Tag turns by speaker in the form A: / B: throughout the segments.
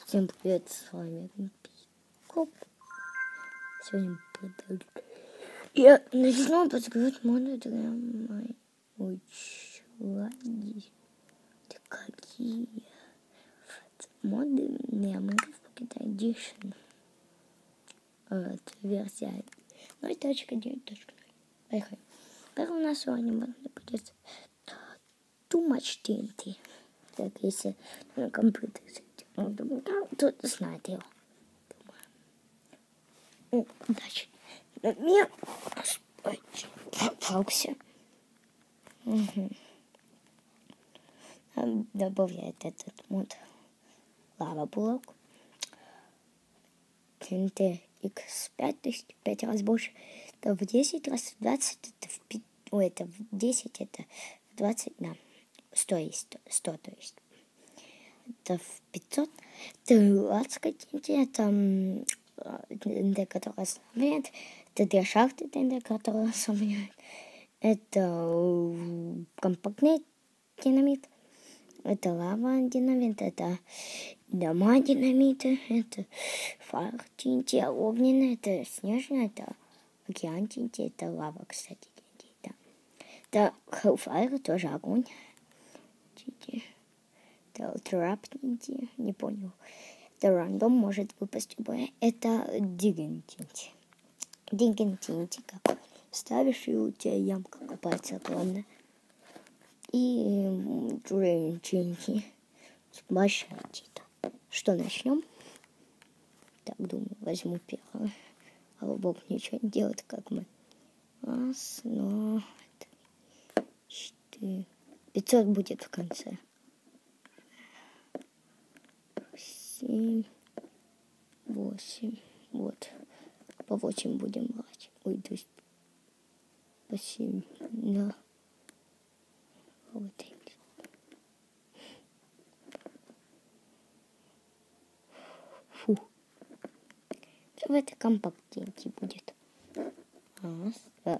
A: Всем привет, с вами Коп. Сегодня продаю. Я начну подсказывать моды для моей учлади. Какие моды для Minecraft Pocket Edition. Это версия 0.9.0. Поехали. Первый у нас сегодня будет Too Much TNT. Так, если на компьютере тут знает его. Удачи. Я попался. Добавляет этот мод лава блок. TNT X5, то есть 5 раз больше. Это в 10 раз, в 20, это в 5, это в 10, это в 20, да. 100 есть, 100, то есть. Это в 500. Это адская TNT, это ТНТ, который ослабляет. Это для шахты ТНТ, который ослабляет. Это компактный динамит. Это лава динамит. Это дома динамиты. Это фаер TNT, огненный. Это снежный. Это океан TNT. Это лава, кстати, TNT. Да. Это Hellfire, тоже огонь TNT. Это Trap TNT. Не понял. Это рандом может выпасть любое. Это Digging TNT. Digging TNT, как ставишь, и у тебя ямка копается, главное. И Drain TNT. Большая тита. Что, начнем? Так, думаю, возьму первое. А Бог ничего не делает, как мы. Раз, два, 3, 4. 500 будет в конце. 7, 8. Вот. По 8 будем брать. Ой, то есть по 7. Да. Вот. Фу. В этой компактненький будет.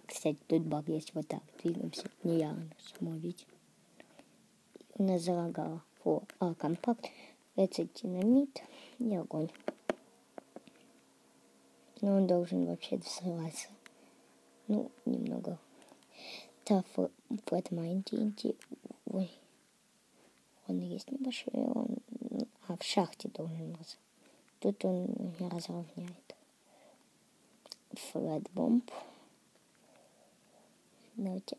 A: Кстати, тут баг есть. Вот так двигаемся. Не я, само видите. У нас залагало. Фу. Компакт. Это динамит и огонь. Но он должен вообще взрываться. Ну, немного. Так, в этом TNT. Ой. Он есть небольшой. Он в шахте должен раз. Тут он разровняет. Флэт-бомб. Давайте.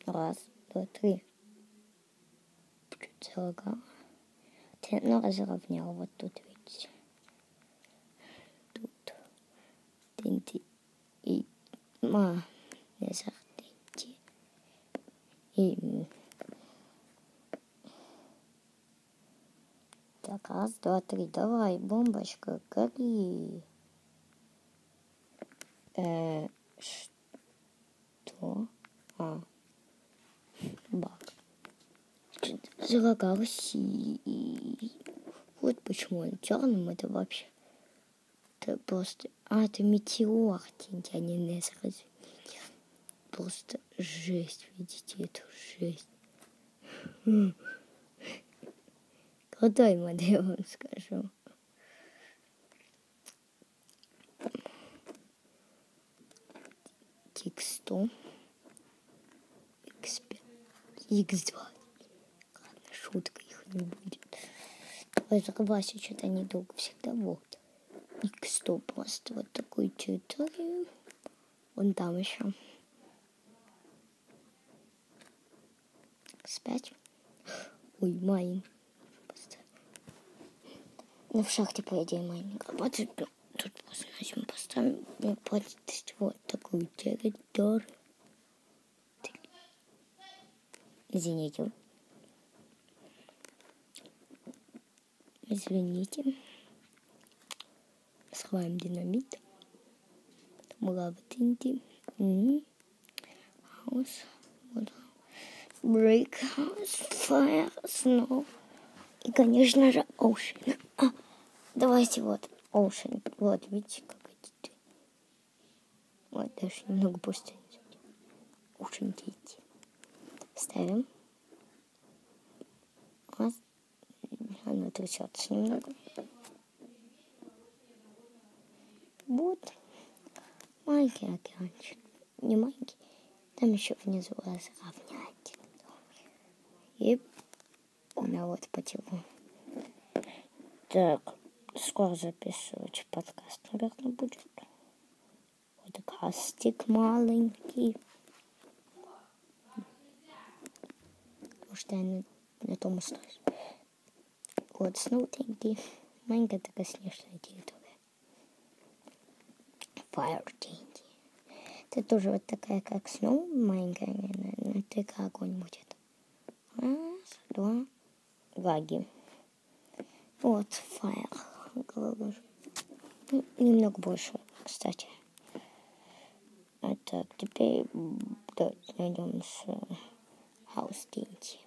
A: Раз, два, 3. Чуть залагал. Ну, разровнял. Вот тут, видите. Тут. TNT. И... не за TNT. И... Так, раз, два, 3. Давай, бомбочка, гори. Что? Баг. Залагалось и... Вот почему он черным, это вообще... Это просто... это метеор, TNT, а не Незер. Просто жесть, видите, эту жесть. Крутой модель, я вам скажу. X100. X5. X2. Ладно, шутка, их не будет. Разрывайся, что-то недолго всегда. Вот. X100 просто вот такую территорию. Вон там еще. X5. Ой, майн. Ну, в шахте, по идее, майнинг работает. Тут просто начнем поставим. Вот такую территорию. Извините. Схватим динамит. Потом лава TNT. House. Вот. Break house. Fire. Snow. И, конечно же, Ocean. Давайте вот Ocean. Вот, видите, как эти. Вот, даже немного пустынь. Ocean TNT. Ставим. Раз. Оно трясется немного. Вот. Маленький океанчик. Не маленький. Там еще внизу разровнять. И вот потекло. Так, скоро записывать подкаст, наверное, будет. Подкастик маленький. Потому что я на том остаюсь. Вот, снова деньги. Маленькая такая снежная территория. Fire деньги. Это тоже вот такая, как Snow, маленькая, наверное, только огонь будет. Раз, два, лаги. Вот, Fire. Немного больше, кстати. А так, теперь давайте найдем с House Dinty.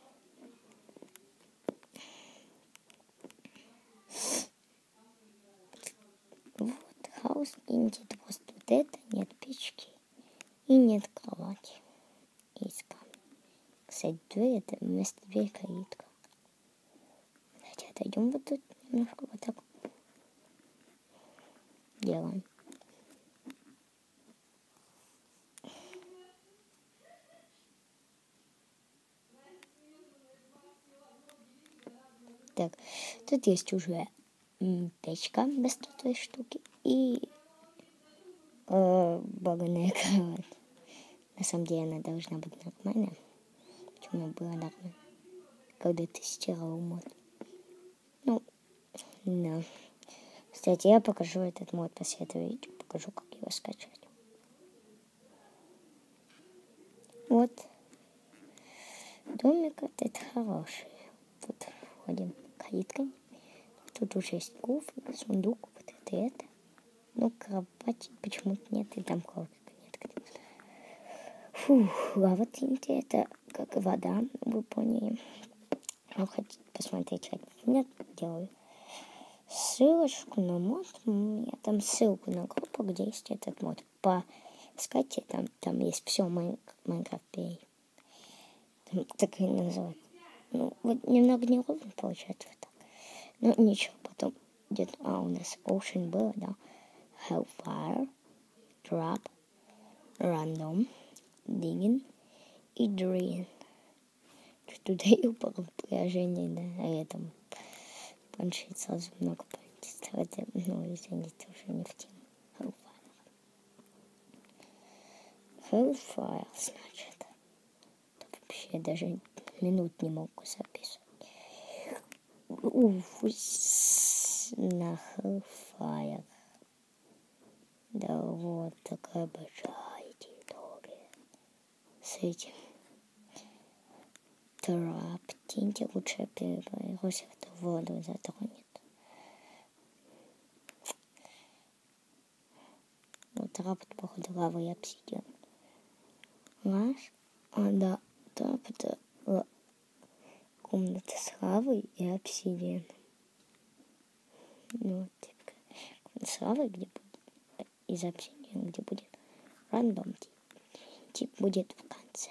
A: Вот, House Dinty, просто вот это, нет печки и нет кровати. Из камня. Кстати, дверь, это вместо двери калитка. Давайте отойдем вот тут немножко, вот так делаем. Так, тут есть уже печка без той штуки и баганая кровать. На самом деле она должна быть нормальная. Почему была нормальная? Когда ты стирал мод. Ну, да. Кстати, я покажу этот мод после этого видео. Покажу, как его скачать. Вот. Домик этот хороший. Тут входим калиткой. Тут уже есть кухня, сундук, вот это. Ну, кровати почему-то нет, и там коврика нет. Фух, лава Тинти, это как вода, вы поняли. Ну, хотите посмотреть, как нет, делаю ссылочку на мод. У меня там ссылку на группу, где есть этот мод. Поискайте, там есть все Minecraft Play. Так и называют. Ну, вот немного неровно получается вот так. Ну, ничего, потом где-то... у нас Ocean было, да. Hellfire, Trap, Random, Digging и Drain. Туда и упало приложение на этом планшете сразу много памяти. Хотя, извините, уже не в тему. Hellfire, значит. Вообще даже минут не могу записывать. На Hellfire. Да вот такая большая территория. С этим. Трап. Тинти лучше перебросить в воду затронет. Вот трап, походу, лава и обсидиан. Раз. Да, трап это комната с лавой и обсидиан. Ну, типа, комната с лавой, где будет из обсидиана, где будет рандом тип будет в конце.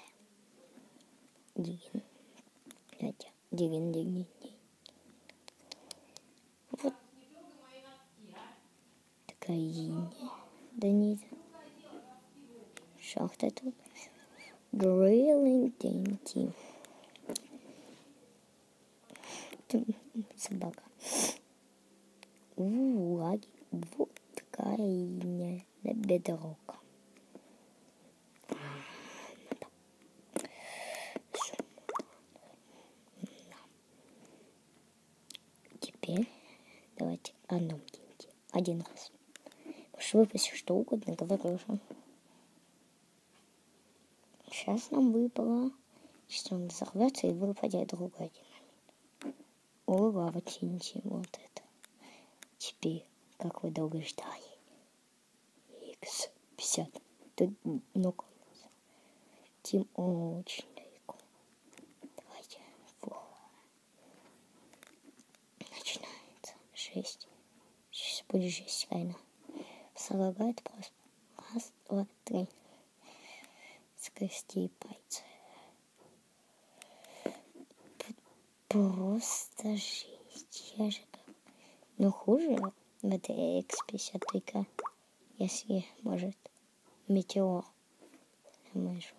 A: Дигин. Вот такая линия. Да нет. Шахта тут. Drilling Dinty. Собака. Лаги. Вот такая линия на бедрока. Теперь давайте рандом Dinty. Один раз. Можешь выпустить что угодно, говорю же. Сейчас нам выпало. Сейчас он взорвется и выпадет другой динамит. О, лава Тинти, вот это. Теперь, как вы долго ждали. X50. Тут много. Тим очень далеко. Давайте. Начинается. Жесть. Сейчас будет жесть, реально. Слагает просто. Раз, два, три. Скрести пальцы. Просто жесть. Я же как... Но хуже в этой X53, если, может, метеор. Думаешь,